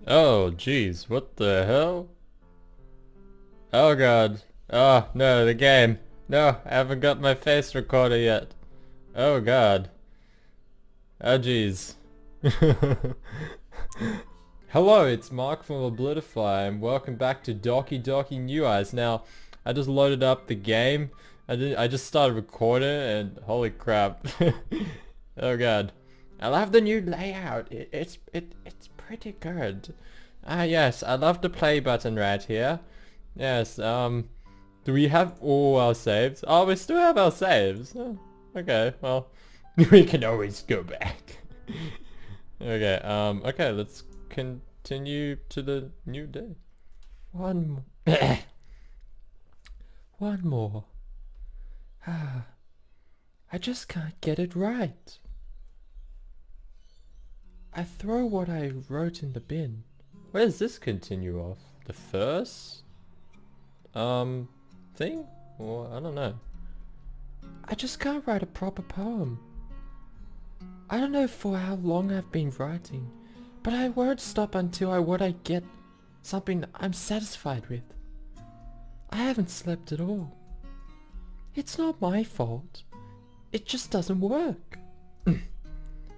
Oh, jeez, what the hell? Oh god. Oh, no, the game. No, I haven't got my face recorder yet. Oh god. Oh, jeez. Hello, it's Mark from Oblitify, and welcome back to Doki Doki New Eyes. Now, I just loaded up the game. I just started recording, and holy crap. Oh god. I love the new layout. It's pretty good. Ah yes, I love the play button right here. Yes, do we have all our saves? Oh, we still have our saves. Oh, okay, well, we can always go back. Okay, okay, let's continue to the new day. One more. One more. Ah, I just can't get it right. I throw what I wrote in the bin. Where does this continue off? The first? Thing? Or, I don't know. I just can't write a proper poem. I don't know for how long I've been writing, but I won't stop until I get something I'm satisfied with. I haven't slept at all. It's not my fault. It just doesn't work.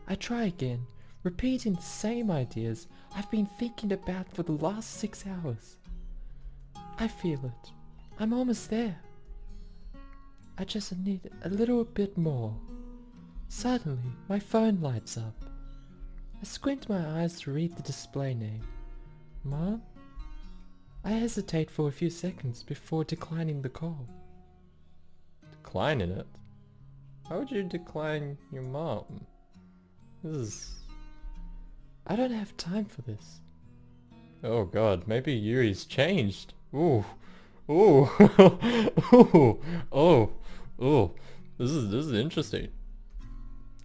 I try again, repeating the same ideas I've been thinking about for the last 6 hours. I feel it. I'm almost there. I just need a little bit more. Suddenly, my phone lights up. I squint my eyes to read the display name. Mom? I hesitate for a few seconds before declining the call. Declining it? Why would you decline your mom? I don't have time for this. Oh god, maybe Yuri's changed. Ooh. Ooh. Ooh. Oh. Oh. This is interesting.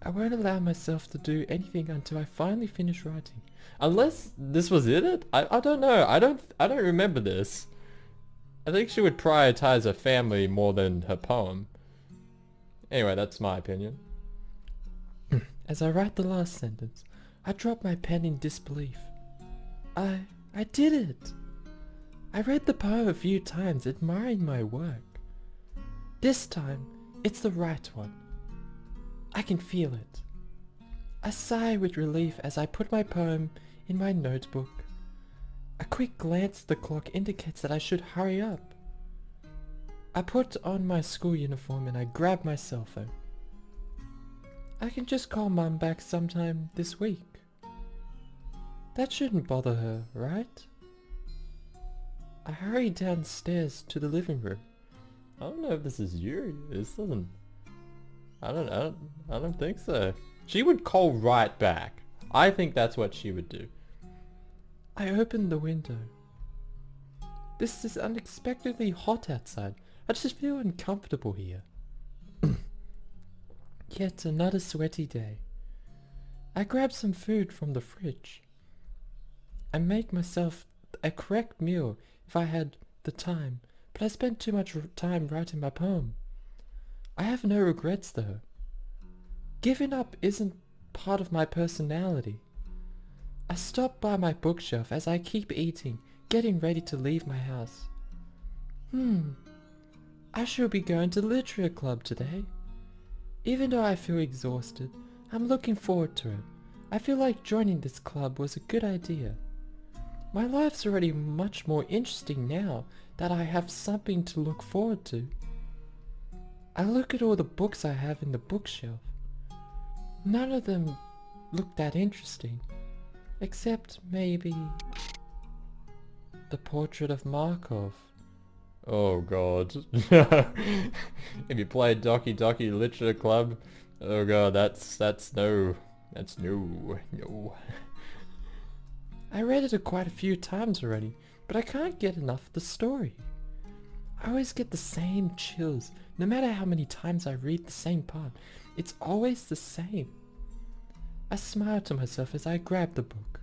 I won't allow myself to do anything until I finally finish writing. Unless this was it? I don't know. I don't remember this. I think she would prioritize her family more than her poem. Anyway, that's my opinion. As I write the last sentence, I drop my pen in disbelief. I did it! I read the poem a few times, admiring my work. This time, it's the right one. I can feel it. I sigh with relief as I put my poem in my notebook. A quick glance at the clock indicates that I should hurry up. I put on my school uniform and I grab my cell phone. I can just call Mum back sometime this week. That shouldn't bother her, right? I hurry downstairs to the living room. I don't know if this is Yuri. This doesn't... I don't think so. She would call right back. I think that's what she would do. I open the window. This is unexpectedly hot outside. I just feel uncomfortable here. Yet another sweaty day. I grab some food from the fridge. I make myself a correct meal if I had the time, but I spent too much time writing my poem. I have no regrets though. Giving up isn't part of my personality. I stop by my bookshelf as I keep eating, getting ready to leave my house. I should be going to literature club today. Even though I feel exhausted, I'm looking forward to it. I feel like joining this club was a good idea. My life's already much more interesting now that I have something to look forward to. I look at all the books I have in the bookshelf. None of them look that interesting, except maybe the portrait of Markov. Oh god. If you play Doki Doki Literature Club, oh god, that's no. I read it quite a few times already, but I can't get enough of the story. I always get the same chills, no matter how many times I read the same part. It's always the same. I smile to myself as I grab the book.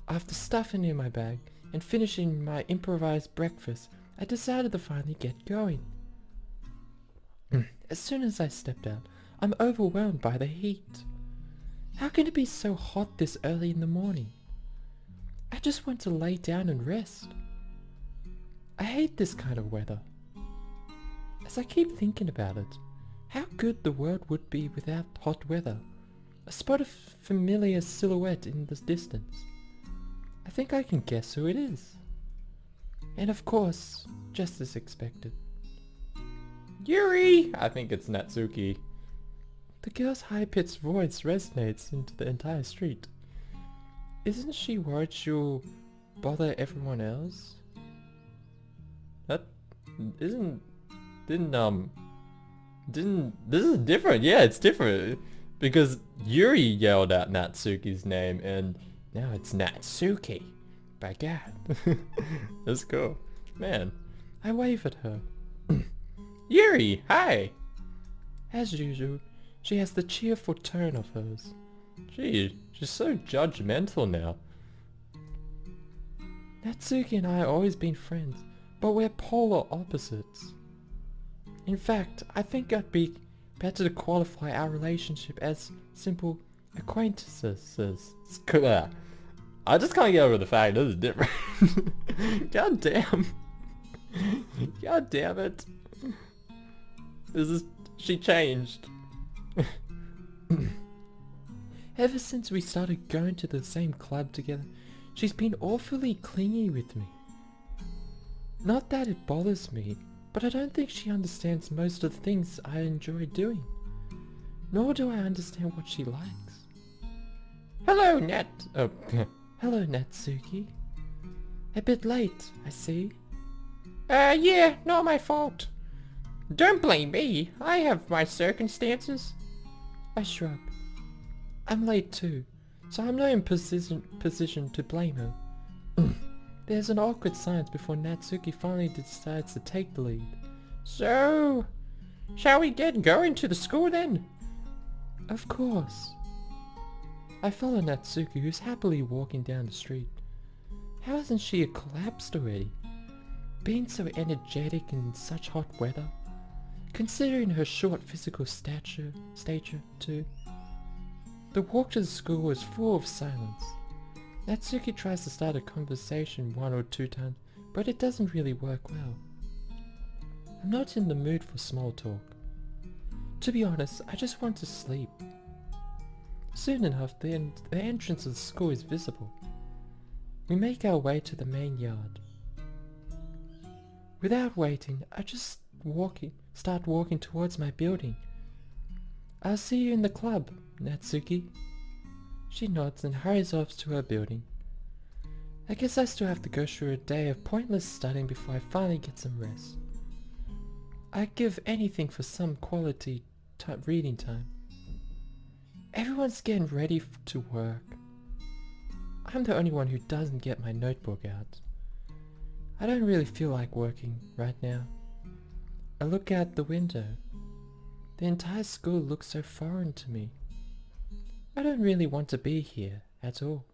After stuffing it in my bag and finishing my improvised breakfast, I decided to finally get going. As soon as I stepped out, I'm overwhelmed by the heat. How can it be so hot this early in the morning? I just want to lay down and rest. I hate this kind of weather. As I keep thinking about it, how good the world would be without hot weather. A spot of familiar silhouette in the distance. I think I can guess who it is. And of course, just as expected. Yuri! I think it's Natsuki. The girl's high-pitched voice resonates into the entire street. Isn't she worried she'll bother everyone else? That isn't... This is different. Yeah, it's different. Because Yuri yelled out Natsuki's name and now it's Natsuki. By God. That's cool. Man, I wave at her. Yuri, hi! As usual, she has the cheerful tone of hers. Gee, she's so judgmental now. Natsuki and I have always been friends, but we're polar opposites. In fact, I think I'd be better to qualify our relationship as simple acquaintances. I just can't get over the fact this is different. God damn. God damn it. She changed. Ever since we started going to the same club together, she's been awfully clingy with me. Not that it bothers me, but I don't think she understands most of the things I enjoy doing. Nor do I understand what she likes. Hello, hello, Natsuki. A bit late, I see. Yeah, not my fault. Don't blame me. I have my circumstances. I shrug. I'm late too, so I'm not in position to blame her. There's an awkward silence before Natsuki finally decides to take the lead. So, shall we get going to the school then? Of course. I follow Natsuki, who's happily walking down the street. How hasn't she collapsed already? Being so energetic in such hot weather, considering her short physical stature too. The walk to the school was full of silence. Natsuki tries to start a conversation 1 or 2 times, but it doesn't really work well. I'm not in the mood for small talk. To be honest, I just want to sleep. Soon enough, the entrance of the school is visible. We make our way to the main yard. Without waiting, I just start walking towards my building. I'll see you in the club, Natsuki. She nods and hurries off to her building. I guess I still have to go through a day of pointless studying before I finally get some rest. I'd give anything for some quality reading time. Everyone's getting ready to work. I'm the only one who doesn't get my notebook out. I don't really feel like working right now. I look out the window. The entire school looks so foreign to me. I don't really want to be here at all.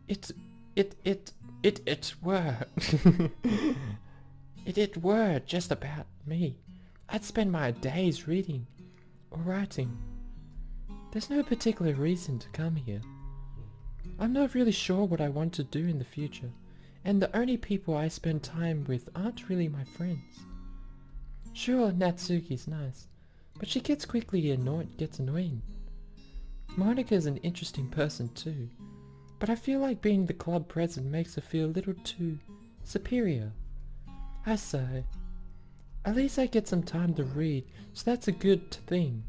It were just about me. I'd spend my days reading or writing. There's no particular reason to come here. I'm not really sure what I want to do in the future, and the only people I spend time with aren't really my friends. Sure, Natsuki's nice, but she gets annoying. Monika's an interesting person too, but I feel like being the club president makes her feel a little too superior. I sigh. At least I get some time to read, so that's a good thing.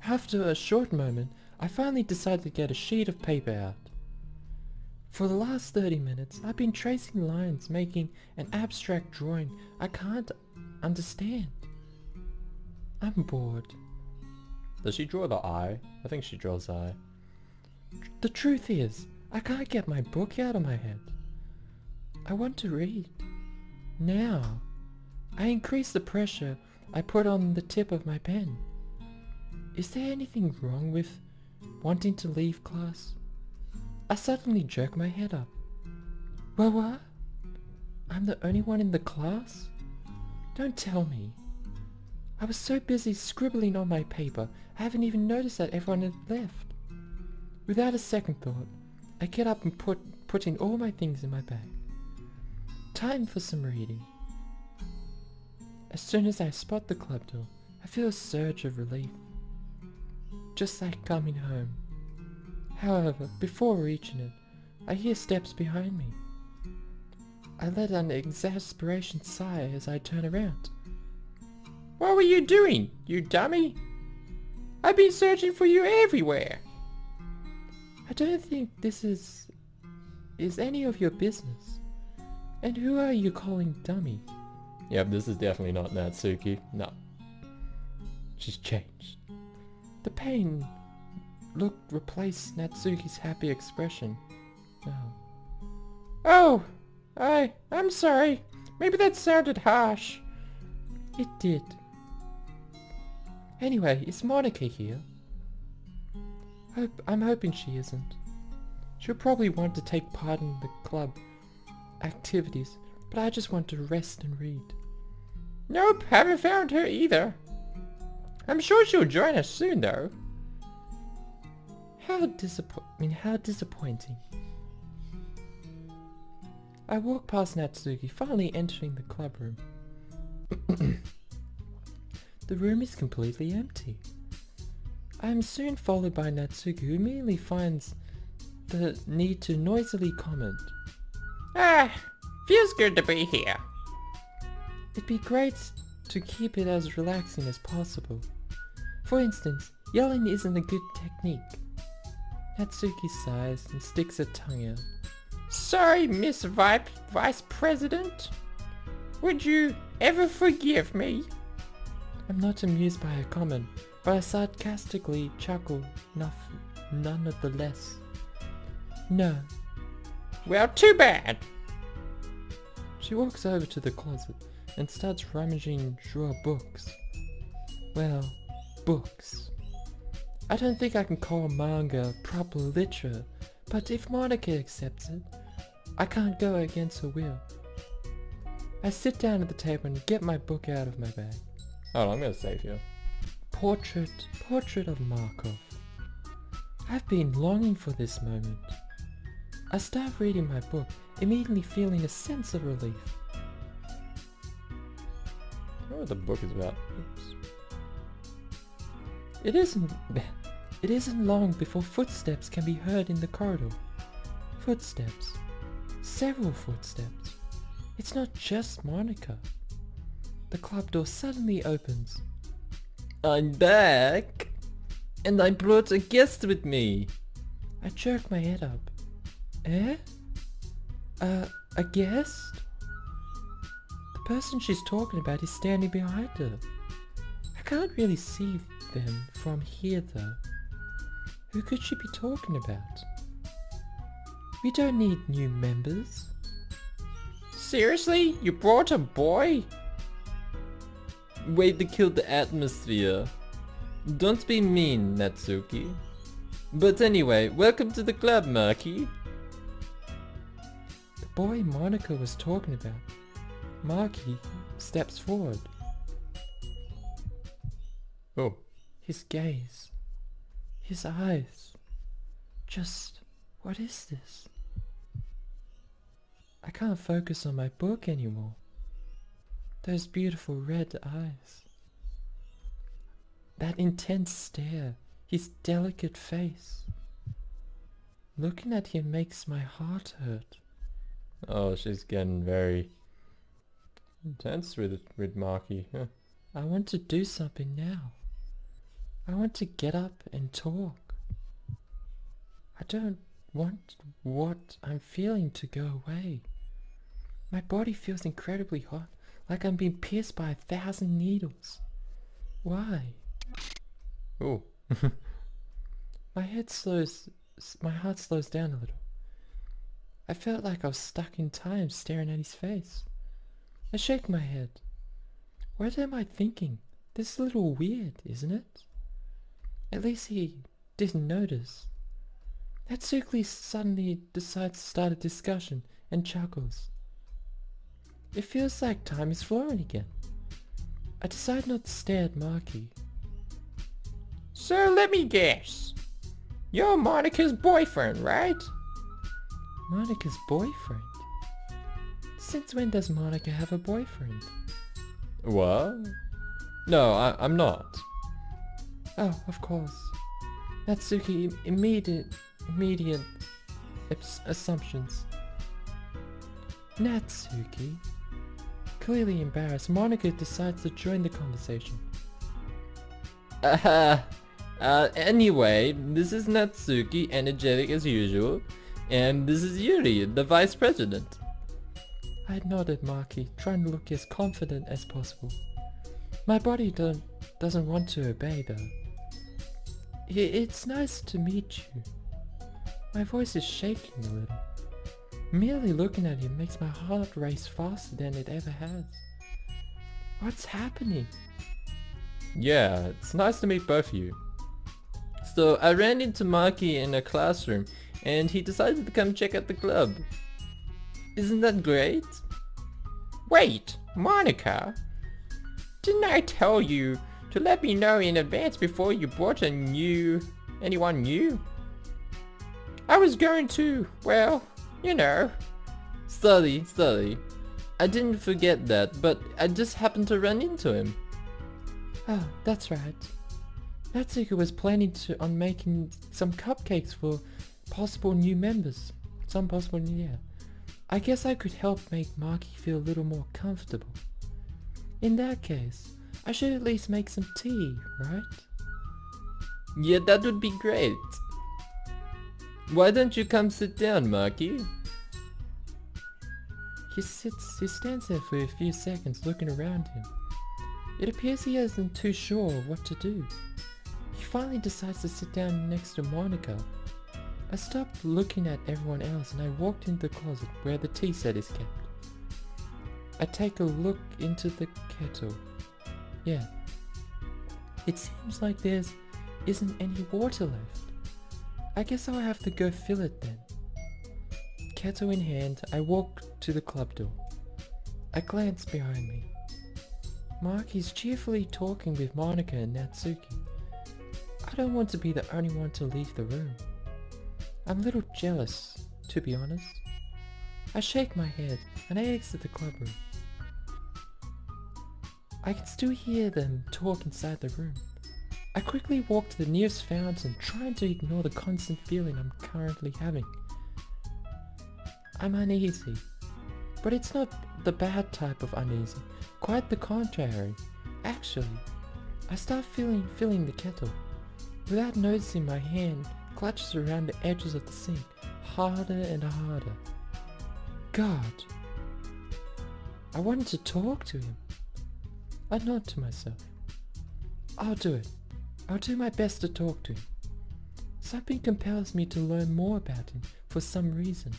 After a short moment, I finally decide to get a sheet of paper out. For the last 30 minutes, I've been tracing lines, making an abstract drawing I can't understand. I'm bored. Does she draw the eye? I think she draws the eye. The truth is, I can't get my book out of my head. I want to read. Now. I increase the pressure I put on the tip of my pen. Is there anything wrong with wanting to leave class? I suddenly jerk my head up. What? I'm the only one in the class? Don't tell me. I was so busy scribbling on my paper, I haven't even noticed that everyone had left. Without a second thought, I get up and putting all my things in my bag. Time for some reading. As soon as I spot the club door, I feel a surge of relief. Just like coming home. However, before reaching it, I hear steps behind me. I let an exasperation sigh as I turn around. What were you doing, you dummy? I've been searching for you everywhere. I don't think this is any of your business. And who are you calling dummy? Yep, this is definitely not Natsuki. No. She's changed. The pain look replaced Natsuki's happy expression. Oh, I'm sorry. Maybe that sounded harsh. It did. Anyway, is Monica here? I'm hoping she isn't. She'll probably want to take part in the club activities, but I just want to rest and read. Nope, haven't found her either. I'm sure she'll join us soon though. How disappointing. I walk past Natsuki, finally entering the club room. The room is completely empty. I am soon followed by Natsuki, who immediately finds the need to noisily comment. Feels good to be here. It'd be great to keep it as relaxing as possible. For instance, yelling isn't a good technique. Natsuki sighs and sticks her tongue out. Sorry, Miss Vice President. Would you ever forgive me? I'm not amused by her comment, but I sarcastically chuckle none of the less. No. Well, too bad. She walks over to the closet and starts rummaging through her books. Well, books. I don't think I can call manga proper literature, but if Monica accepts it, I can't go against her will. I sit down at the table and get my book out of my bag. Oh, I'm gonna save you. Portrait of Markov. I've been longing for this moment. I start reading my book, immediately feeling a sense of relief. I don't know what the book is about. Oops. It isn't long before footsteps can be heard in the corridor. Footsteps. Several footsteps. It's not just Monica. The club door suddenly opens. I'm back! And I brought a guest with me! I jerk my head up. Eh? A guest? The person she's talking about is standing behind her. I can't really see them from here though. Who could she be talking about? We don't need new members. Seriously? You brought a boy? Way to kill the atmosphere. Don't be mean, Natsuki. But anyway, welcome to the club, Maki. The boy Monica was talking about. Maki steps forward. Oh. His gaze. His eyes. Just, what is this? I can't focus on my book anymore. Those beautiful red eyes. That intense stare. His delicate face. Looking at him makes my heart hurt. Oh, she's getting very intense with Maki. Huh. I want to do something now. I want to get up and talk. I don't want what I'm feeling to go away. My body feels incredibly hot, like I'm being pierced by 1,000 needles. Why? Oh. My heart slows down a little. I felt like I was stuck in time staring at his face. I shake my head. What am I thinking? This is a little weird, isn't it? At least he didn't notice. Natsuki suddenly decides to start a discussion and chuckles. It feels like time is flowing again. I decide not to stare at Maki. So let me guess. You're Monica's boyfriend, right? Monica's boyfriend? Since when does Monica have a boyfriend? What? No, I'm not. Oh, of course. Natsuki immediate assumptions. Natsuki? Clearly embarrassed, Monica decides to join the conversation. Anyway, this is Natsuki, energetic as usual, and this is Yuri, the vice president. I nodded Maki, trying to look as confident as possible. My body doesn't want to obey though. It's nice to meet you. My voice is shaking a little. Merely looking at him makes my heart race faster than it ever has. What's happening? Yeah, it's nice to meet both of you. So I ran into Maki in a classroom and he decided to come check out the club. Isn't that great? Wait, Monica? Didn't I tell you to let me know in advance before you brought anyone new? I was going to, well, you know. Study. I didn't forget that, but I just happened to run into him. Oh, that's right. Natsuki was planning on making some cupcakes for possible new members. Yeah. I guess I could help make Maki feel a little more comfortable. In that case, I should at least make some tea, right? Yeah, that would be great. Why don't you come sit down, Maki? He stands there for a few seconds looking around him. It appears he isn't too sure what to do. He finally decides to sit down next to Monica. I stopped looking at everyone else and I walked into the closet where the tea set is kept. I take a look into the kettle. Yeah. It seems like there isn't any water left. I guess I'll have to go fill it then. Kettle in hand, I walk to the club door. I glance behind me. Maki's cheerfully talking with Monica and Natsuki. I don't want to be the only one to leave the room. I'm a little jealous, to be honest. I shake my head and I exit the club room. I can still hear them talk inside the room. I quickly walk to the nearest fountain, trying to ignore the constant feeling I'm currently having. I'm uneasy, but it's not the bad type of uneasy, quite the contrary. Actually, I start filling the kettle. Without noticing, my hand clutches around the edges of the sink, harder and harder. God. I wanted to talk to him. I nod to myself. I'll do it. I'll do my best to talk to him. Something compels me to learn more about him for some reason.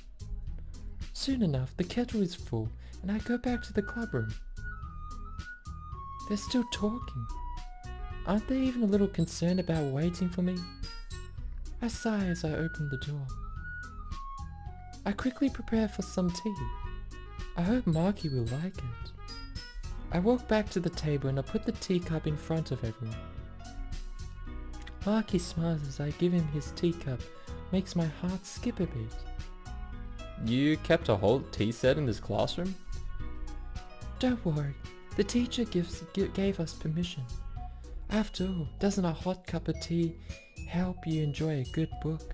Soon enough, the kettle is full and I go back to the club room. They're still talking. Aren't they even a little concerned about waiting for me? I sigh as I open the door. I quickly prepare for some tea. I hope Maki will like it. I walk back to the table and I put the teacup in front of everyone. Maki smiles as I give him his teacup, makes my heart skip a bit. You kept a whole tea set in this classroom? Don't worry, the teacher gave us permission. After all, doesn't a hot cup of tea help you enjoy a good book?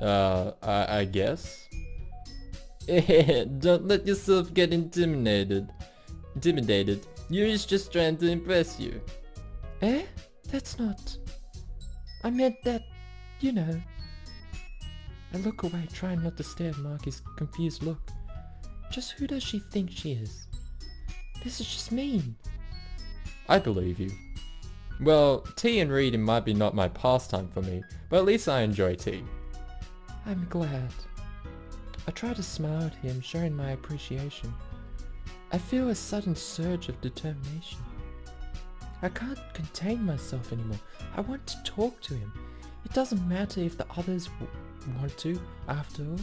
I guess. Don't let yourself get intimidated. Yuri's just trying to impress you. Eh? That's not... I meant that, you know. I look away, trying not to stare at Maki's confused look. Just who does she think she is? This is just mean. I believe you. Well, tea and reading might be not my pastime for me, but at least I enjoy tea. I'm glad. I try to smile at him, showing my appreciation. I feel a sudden surge of determination. I can't contain myself anymore. I want to talk to him. It doesn't matter if the others want to, after all.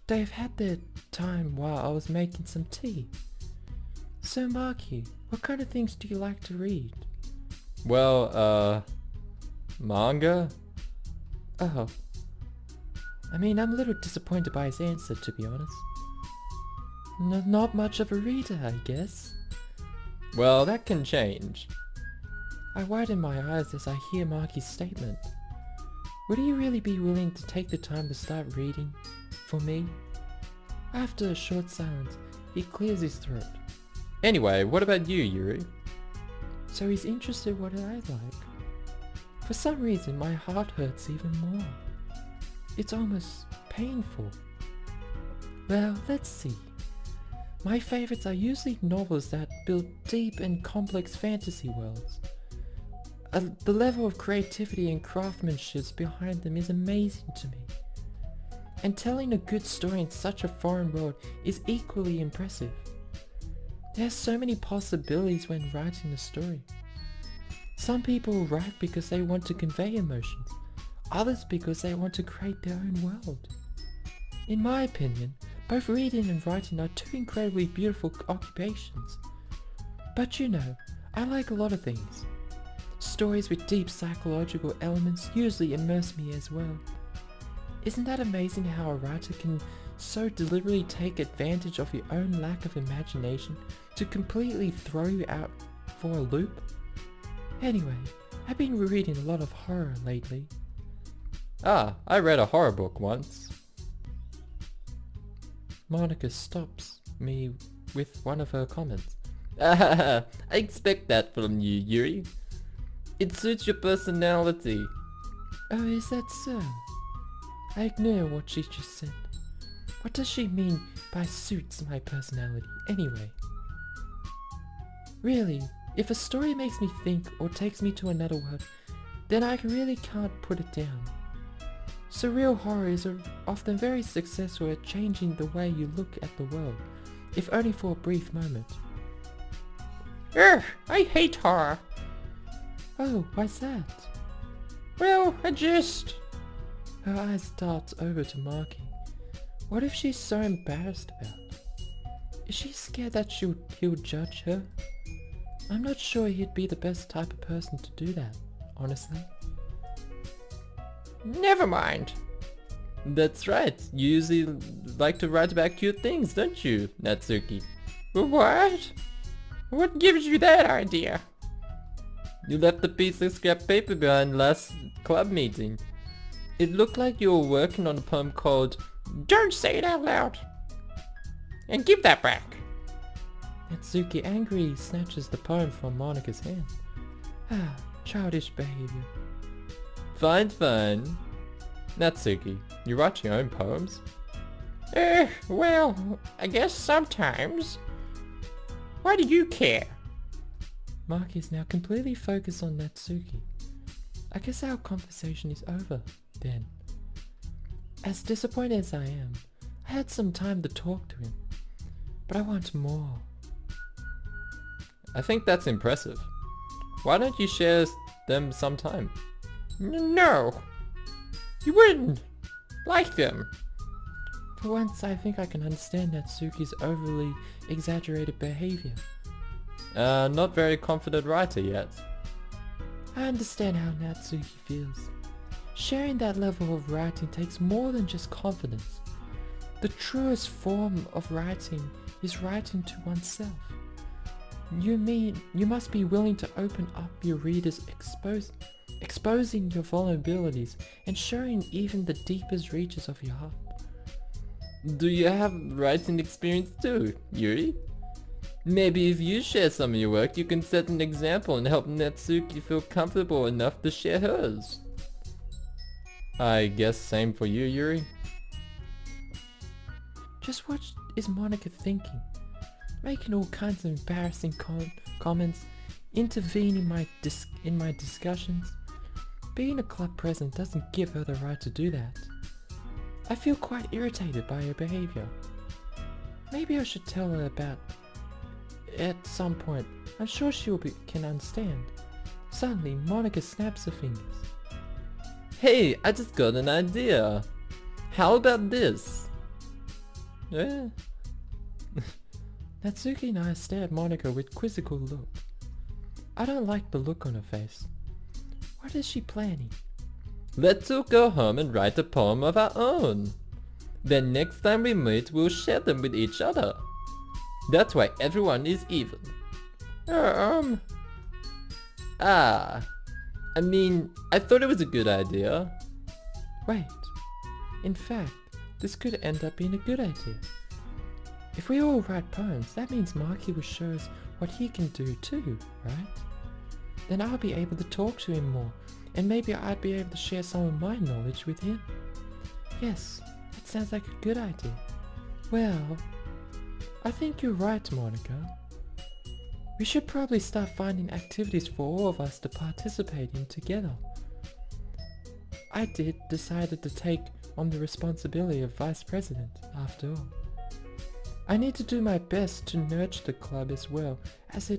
They've had their time while I was making some tea. So Marky, what kind of things do you like to read? Well, manga? Oh. I mean, I'm a little disappointed by his answer, to be honest. Not much of a reader, I guess. Well, that can change. I widen my eyes as I hear Marky's statement. Would he really be willing to take the time to start reading? For me? After a short silence, he clears his throat. Anyway, what about you, Yuri? So he's interested in what I like. For some reason, my heart hurts even more. It's almost painful. Well, let's see. My favorites are usually novels that build deep and complex fantasy worlds. The level of creativity and craftsmanship behind them is amazing to me. And telling a good story in such a foreign world is equally impressive. There's so many possibilities when writing a story. Some people write because they want to convey emotions, others because they want to create their own world. In my opinion, both reading and writing are two incredibly beautiful occupations. But you know, I like a lot of things. Stories with deep psychological elements usually immerse me as well. Isn't that amazing how a writer can so deliberately take advantage of your own lack of imagination to completely throw you out for a loop? Anyway, I've been reading a lot of horror lately. Ah, I read a horror book once. Monica stops me with one of her comments. I expect that from you, Yuri. It suits your personality. Oh, is that so? I ignore what she just said. What does she mean by suits my personality, anyway? Really, if a story makes me think or takes me to another world, then I really can't put it down. Surreal horrors are often very successful at changing the way you look at the world, if only for a brief moment. Ugh, I hate horror. Oh, why's that? Well, Her eyes dart over to Marky. What if she's so embarrassed about it? Is she scared that he'll judge her? I'm not sure he'd be the best type of person to do that, honestly. Never mind. That's right. You usually like to write about cute things, don't you, Natsuki? What? What gives you that idea? You left a piece of scrap paper behind last club meeting. It looked like you were working on a poem called Don't say it out loud. And give that back. Natsuki angrily snatches the poem from Monica's hand. Ah, childish behavior. Fine, fine. Natsuki, you write your own poems? Well, I guess sometimes. Why do you care? Marky is now completely focused on Natsuki. I guess our conversation is over, then. As disappointed as I am, I had some time to talk to him. But I want more. I think that's impressive. Why don't you share them sometime? No. You wouldn't like them. For once, I think I can understand Natsuki's overly exaggerated behavior. Not very confident writer yet. I understand how Natsuki feels. Sharing that level of writing takes more than just confidence. The truest form of writing is writing to oneself. You must be willing to open up your readers, exposing your vulnerabilities and showing even the deepest reaches of your heart. Do you have writing experience too, Yuri? Maybe if you share some of your work, you can set an example and help Natsuki feel comfortable enough to share hers. I guess same for you, Yuri. Just what is Monica thinking? Making all kinds of embarrassing comments, intervening in my discussions. Being a club president doesn't give her the right to do that. I feel quite irritated by her behavior. Maybe I should tell her about it at some point. I'm sure can understand. Suddenly, Monica snaps her fingers. Hey, I just got an idea. How about this? Natsuki and I stare at Monica with quizzical look. I don't like the look on her face. What is she planning? Let's all go home and write a poem of our own. Then next time we meet, we'll share them with each other. That's why everyone is even. I mean, I thought it was a good idea. Wait. In fact, this could end up being a good idea. If we all write poems, that means Marky will show us what he can do too, right? Then I'll be able to talk to him more, and maybe I'd be able to share some of my knowledge with him. Yes, that sounds like a good idea. Well, I think you're right, Monica. We should probably start finding activities for all of us to participate in together. I decided to take on the responsibility of vice president, after all. I need to do my best to nurture the club as well as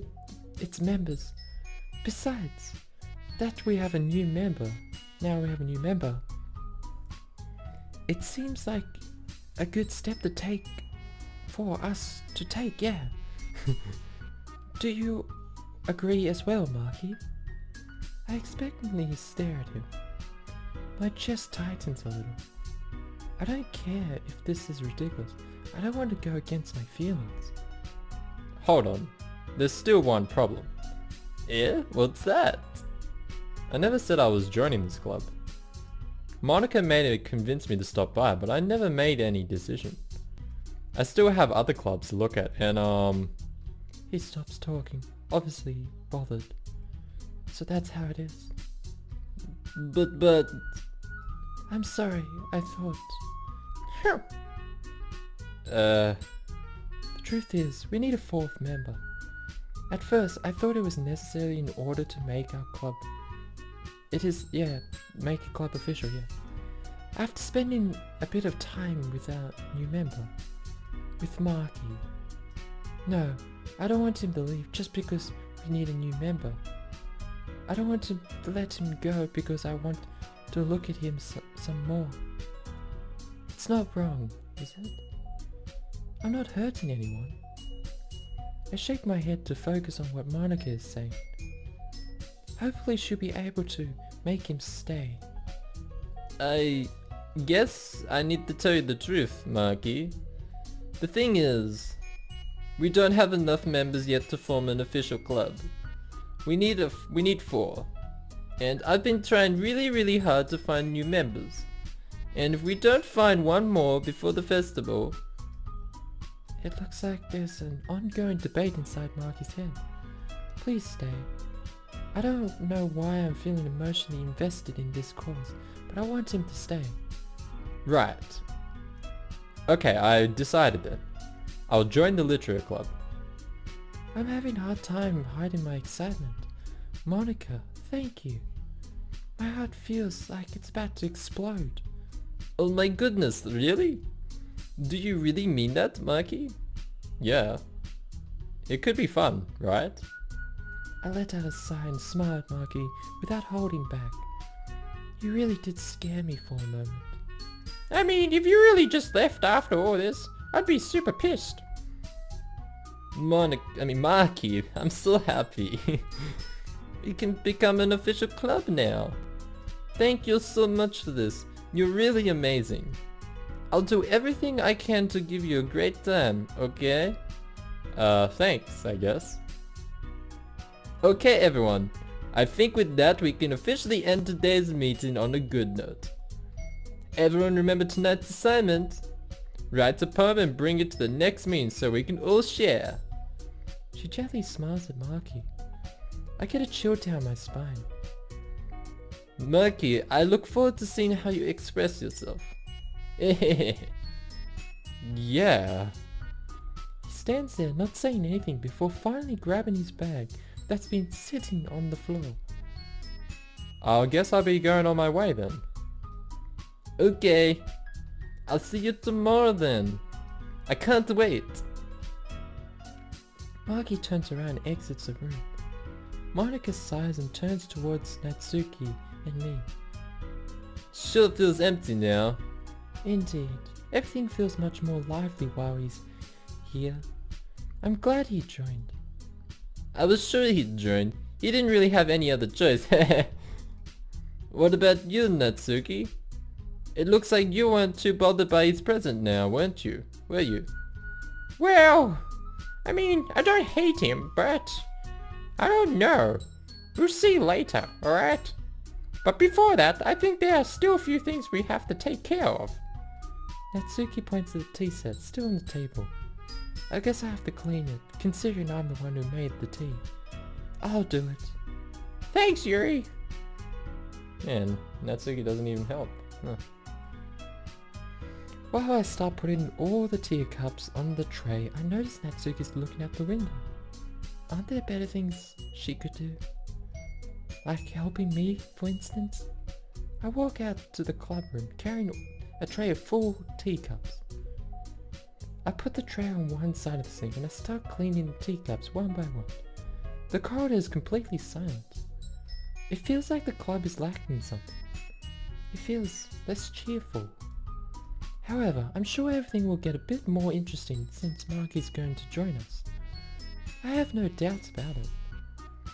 its members. Besides, that we have a new member. Now we have a new member. It seems like a good step to take for us to take, yeah. Do you agree as well, Marky? I expectantly stare at him. My chest tightens a little. I don't care if this is ridiculous. I don't want to go against my feelings. Hold on, there's still one problem. Yeah? What's that? I never said I was joining this club. Monica made it convince me to stop by, but I never made any decision. I still have other clubs to look at, and He stops talking, obviously bothered. So that's how it is. But... I'm sorry, I thought... The The truth is, we need a fourth member. At first, I thought it was necessary in order to make our club... make a club official, yeah. After spending a bit of time with our new member, with Marky. No, I don't want him to leave just because we need a new member. I don't want to let him go because I want to look at him some more. It's not wrong, is it? I'm not hurting anyone. I shake my head to focus on what Monica is saying. Hopefully she'll be able to make him stay. I guess I need to tell you the truth, Marky. The thing is, we don't have enough members yet to form an official club. We need 4. And I've been trying really hard to find new members. And if we don't find one more before the festival... It looks like there's an ongoing debate inside Marky's head. Please stay. I don't know why I'm feeling emotionally invested in this cause, but I want him to stay. Right. Okay, I decided then. I'll join the literature club. I'm having a hard time hiding my excitement. Monica, thank you. My heart feels like it's about to explode. Oh my goodness, really? Do you really mean that, Marky? Yeah. It could be fun, right? I let out a sigh and smiled at Marky without holding back. You really did scare me for a moment. I mean, if you really just left after all this, I'd be super pissed. Marky, I'm so happy. We can become an official club now. Thank you so much for this. You're really amazing. I'll do everything I can to give you a great time, okay? Thanks, I guess. Okay everyone, I think with that we can officially end today's meeting on a good note. Everyone remember tonight's assignment? Write a poem and bring it to the next meeting so we can all share. She gently smiles at Marky. I get a chill down my spine. Marky, I look forward to seeing how you express yourself. Yeah. He stands there not saying anything before finally grabbing his bag that's been sitting on the floor. I guess I'll be going on my way then. Okay. I'll see you tomorrow then. I can't wait. Marky turns around and exits the room. Monica sighs and turns towards Natsuki and me. Sure feels empty now. Indeed, everything feels much more lively while he's here. I'm glad he joined. I was sure he'd join. He didn't really have any other choice. What about you, Natsuki? It looks like you weren't too bothered by his present now, weren't you? Were you? Well, I mean, I don't hate him, but I don't know. We'll see later, alright? But before that, I think there are still a few things we have to take care of. Natsuki points at the tea set still on the table. I guess I have to clean it, considering I'm the one who made the tea. I'll do it. Thanks, Yuri. Man, Natsuki doesn't even help. Huh. While I start putting all the teacups on the tray, I notice Natsuki's looking out the window. Aren't there better things she could do? Like helping me, for instance? I walk out to the club room carrying a tray of full teacups. I put the tray on one side of the sink and I start cleaning the teacups one by one. The corridor is completely silent. It feels like the club is lacking something. It feels less cheerful. However, I'm sure everything will get a bit more interesting since Mark is going to join us. I have no doubts about it.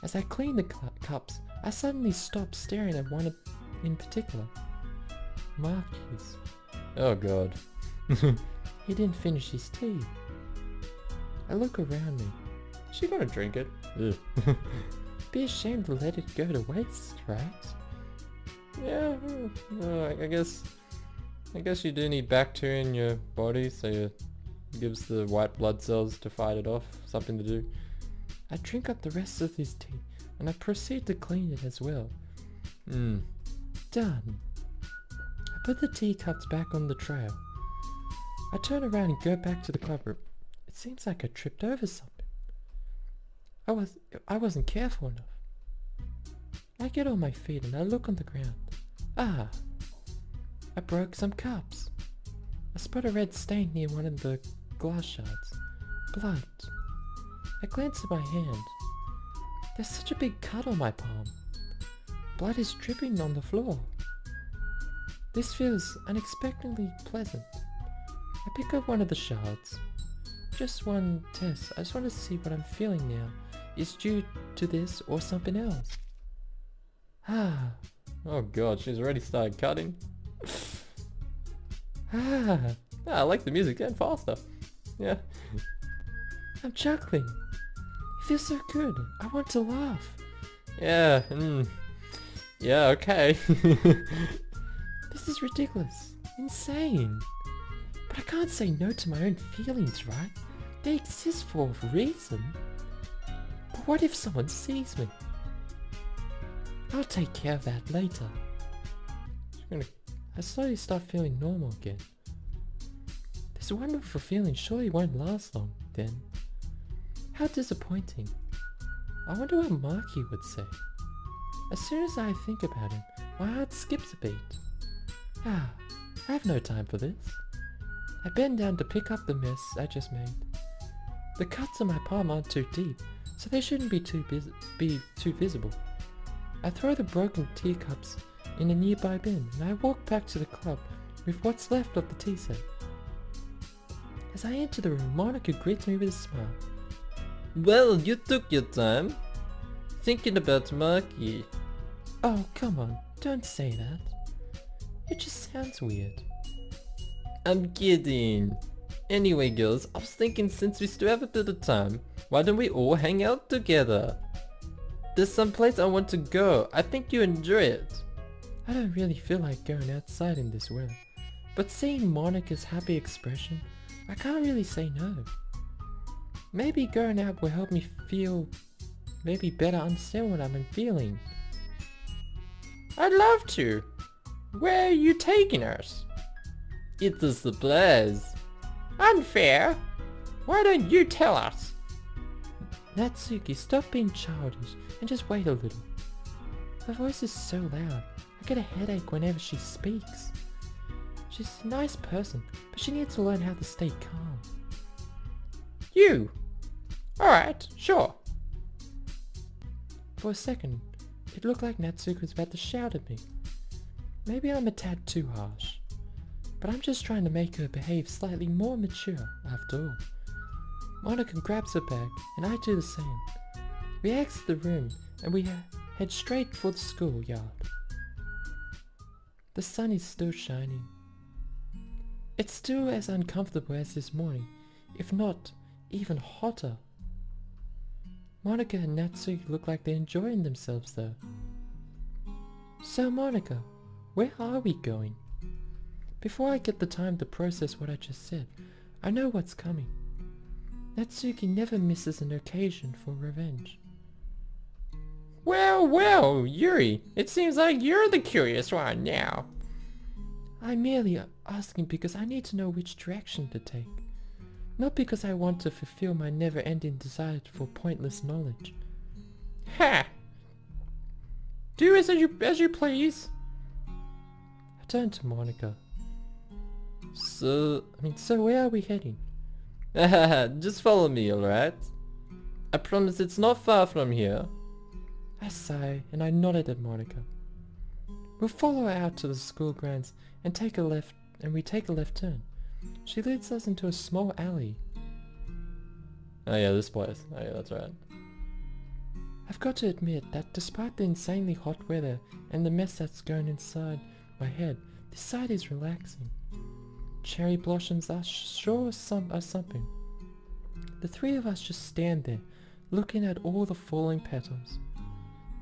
As I clean the cups, I suddenly stop staring at one in particular. Marky's. Oh god. He didn't finish his tea. I look around me. Is she gonna drink it? Ugh. Be ashamed to let it go to waste, right? Yeah, I guess you do need bacteria in your body, so it gives the white blood cells to fight it off. Something to do. I drink up the rest of his tea, and I proceed to clean it as well. Done. I put the teacups back on the trail. I turn around and go back to the club room. It seems like I tripped over something. I wasn't careful enough. I get on my feet and I look on the ground. Ah! I broke some cups. I spot a red stain near one of the glass shards. Blood. I glance at my hand. There's such a big cut on my palm. Blood is dripping on the floor. This feels unexpectedly pleasant. I pick up one of the shards. Just one test. I just want to see what I'm feeling now is due to this or something else. Ah. Oh god, she's already started cutting. Ah. I like the music, getting faster. Yeah. I'm chuckling. It feels so good. I want to laugh. Yeah, yeah, okay. This is ridiculous. Insane. But I can't say no to my own feelings, right? They exist for a reason. But what if someone sees me? I'll take care of that later. I slowly start feeling normal again. This wonderful feeling surely won't last long, then. How disappointing. I wonder what Marky would say. As soon as I think about him, my heart skips a beat. Ah, I have no time for this. I bend down to pick up the mess I just made. The cuts on my palm aren't too deep, so they shouldn't be too visible. I throw the broken teacups in a nearby bin, and I walk back to the club with what's left of the tea set. As I enter the room, Monica greets me with a smile. Well, you took your time. Thinking about Marky. Oh, come on, don't say that. It just sounds weird. I'm kidding. Anyway, girls, I was thinking since we still have a bit of time, why don't we all hang out together? There's some place I want to go. I think you enjoy it. I don't really feel like going outside in this weather, but seeing Monica's happy expression, I can't really say no. Maybe going out will help me feel maybe better understand what I'm feeling. I'd love to. Where are you taking us? It's a surprise. Unfair. Why don't you tell us? Natsuki, stop being childish and just wait a little. Her voice is so loud, I get a headache whenever she speaks. She's a nice person, but she needs to learn how to stay calm. You. Alright, sure. For a second, it looked like Natsuki was about to shout at me. Maybe I'm a tad too harsh, but I'm just trying to make her behave slightly more mature after all. Monica grabs her bag, and I do the same. We exit the room, and we head straight for the schoolyard. The sun is still shining. It's still as uncomfortable as this morning, if not even hotter. Monica and Natsuki look like they're enjoying themselves though. So Monica, where are we going? Before I get the time to process what I just said, I know what's coming. Natsuki never misses an occasion for revenge. Well, well, Yuri, it seems like you're the curious one now. I'm merely asking because I need to know which direction to take. Not because I want to fulfill my never-ending desire for pointless knowledge. Ha! Do as you please. I turn to Monica. So where are we heading? Just follow me, alright? I promise it's not far from here. I sigh and I nodded at Monica. We'll follow her out to the school grounds and we take a left turn. She leads us into a small alley. Oh yeah, this place. Oh yeah, that's right. I've got to admit that despite the insanely hot weather and the mess that's going inside my head, this side is relaxing. Cherry blossoms are something. The three of us just stand there, looking at all the falling petals.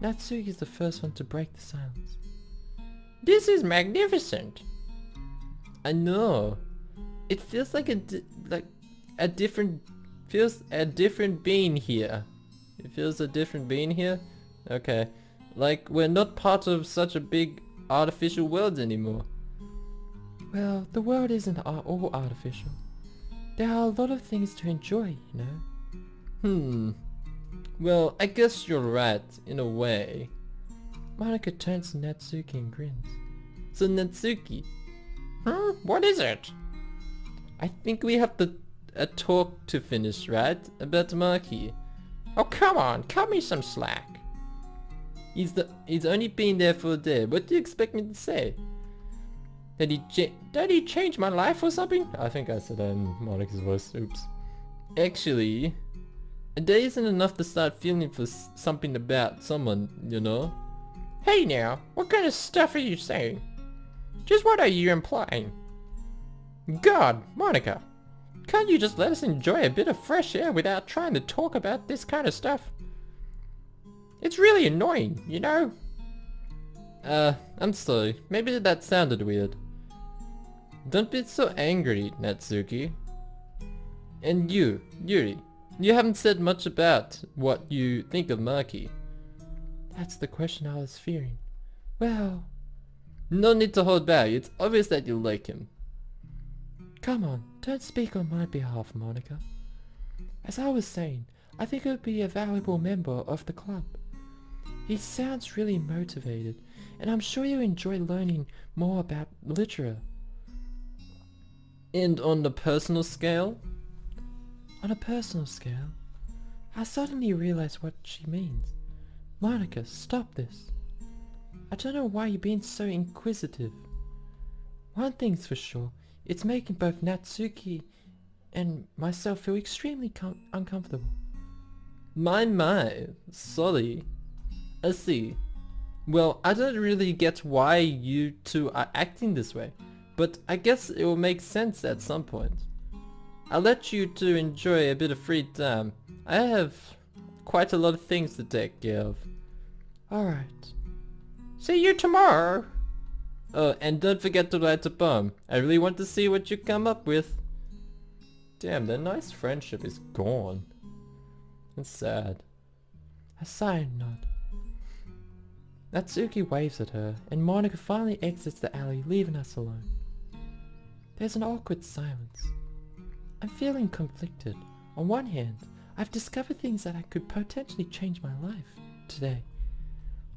Natsuki is the first one to break the silence. This is magnificent. I know. It feels like a different being here. It feels a different being here? Okay. Like we're not part of such a big artificial world anymore. Well, the world isn't all artificial. There are a lot of things to enjoy, you know. Well, I guess you're right, in a way. Monica turns to Natsuki and grins. So Natsuki, What is it? I think we have a talk to finish, right? About Maki. Oh, come on, cut me some slack. He's only been there for a day. What do you expect me to say? Did he change my life or something? I think I said that in Monica's voice. Oops. Actually, a day isn't enough to start feeling for something about someone, you know? Hey now, what kind of stuff are you saying? Just what are you implying? God, Monica, can't you just let us enjoy a bit of fresh air without trying to talk about this kind of stuff? It's really annoying, you know? I'm sorry. Maybe that sounded weird. Don't be so angry, Natsuki. And you, Yuri, you haven't said much about what you think of Maki. That's the question I was fearing. Well... No need to hold back. It's obvious that you like him. Come on, don't speak on my behalf, Monica. As I was saying, I think he would be a valuable member of the club. He sounds really motivated, and I'm sure you enjoy learning more about literature. And on the personal scale? On a personal scale, I suddenly realize what she means. Monica, stop this. I don't know why you're being so inquisitive. One thing's for sure, it's making both Natsuki and myself feel extremely uncomfortable. My, sorry. I see. Well, I don't really get why you two are acting this way, but I guess it will make sense at some point. I'll let you two enjoy a bit of free time. I have quite a lot of things to take care of. Alright. See you tomorrow. Oh, and don't forget to write a poem. I really want to see what you come up with. Damn, their nice friendship is gone. It's sad. I sigh and nod. Natsuki waves at her, and Monica finally exits the alley, leaving us alone. There's an awkward silence. I'm feeling conflicted. On one hand, I've discovered things that I could potentially change my life today.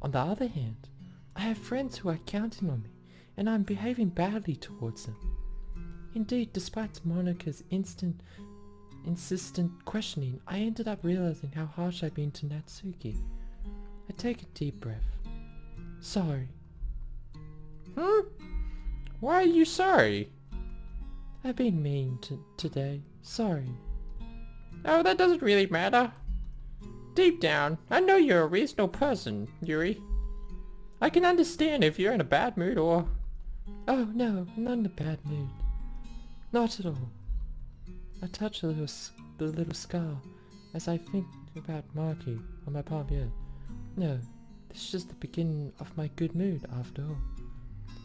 On the other hand, I have friends who are counting on me, and I'm behaving badly towards them. Indeed, despite Monica's insistent questioning, I ended up realizing how harsh I've been to Natsuki. I take a deep breath. Sorry. Why are you sorry? I've been mean today. Sorry. Oh, that doesn't really matter. Deep down, I know you're a reasonable person, Yuri. I can understand if you're in a bad mood or... Oh no, I'm not in a bad mood. Not at all. I touch the little scar as I think about Marky on my palm, yeah. No, this is just the beginning of my good mood after all.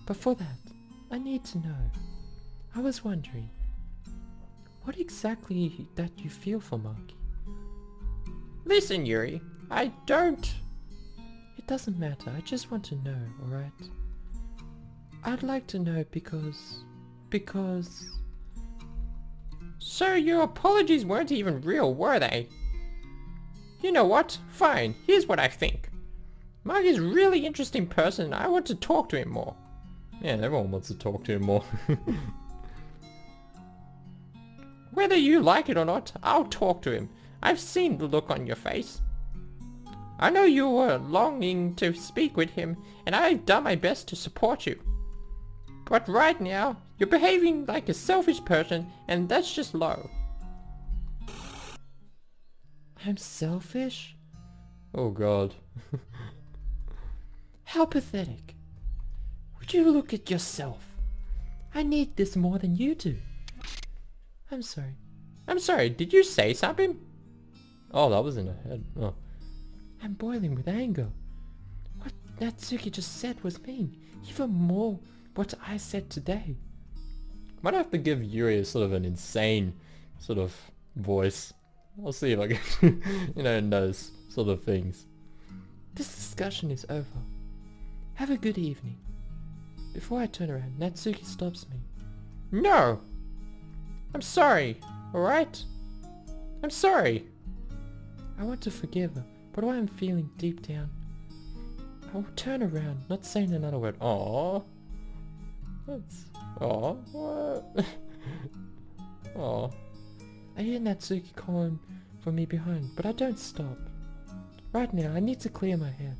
But for that, I need to know. I was wondering, what exactly that you feel for Marky? Listen, Yuri, I don't... It doesn't matter, I just want to know, alright? I'd like to know because... So your apologies weren't even real, were they? You know what? Fine, here's what I think. Marky's a really interesting person and I want to talk to him more. Yeah, everyone wants to talk to him more. Whether you like it or not, I'll talk to him. I've seen the look on your face. I know you were longing to speak with him, and I've done my best to support you. But right now, you're behaving like a selfish person, and that's just low. I'm selfish? Oh god. How pathetic. Would you look at yourself? I need this more than you do. I'm sorry. I'm sorry, did you say something? Oh, that was in her head. Oh. I'm boiling with anger. What Natsuki just said was mean. Even more what I said today. Might have to give Yuri a sort of an insane sort of voice. I'll see if I can, you know, those sort of things. This discussion is over. Have a good evening. Before I turn around, Natsuki stops me. No! I'm sorry, alright? I'm sorry. I want to forgive her, but what I'm feeling deep down, I will turn around, not saying another word. Aww. That's... Aww. What? Aww. I hear Natsuki calling for me behind, but I don't stop. Right now, I need to clear my head.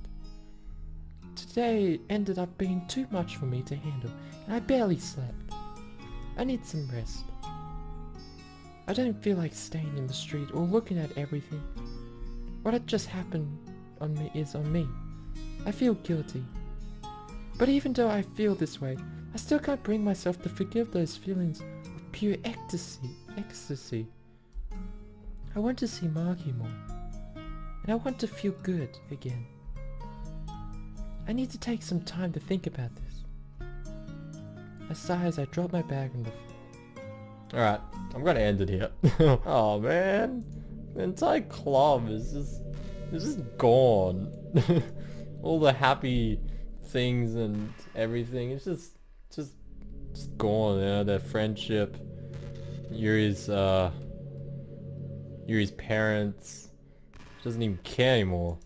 Today ended up being too much for me to handle, and I barely slept. I need some rest. I don't feel like staying in the street or looking at everything. What had just happened on me is on me. I feel guilty. But even though I feel this way, I still can't bring myself to forgive those feelings of pure ecstasy. I want to see Marky more. And I want to feel good again. I need to take some time to think about this. I sigh as I drop my bag on the floor. Alright, I'm gonna end it here. Oh man. The entire club is just gone. All the happy things and everything, it's just gone, you know, their friendship, Yuri's parents, doesn't even care anymore.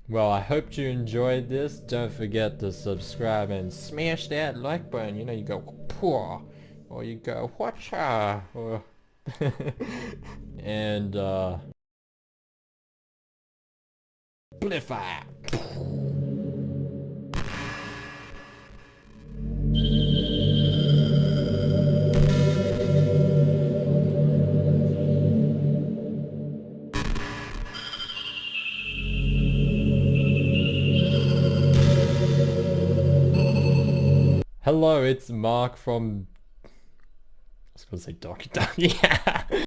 Well, I hope you enjoyed this. Don't forget to subscribe and smash that like button. You know, you go poor, or you go whatcha, or and Bliffer. Hello, it's Mark from... I was gonna say Doki Doki. Yeah.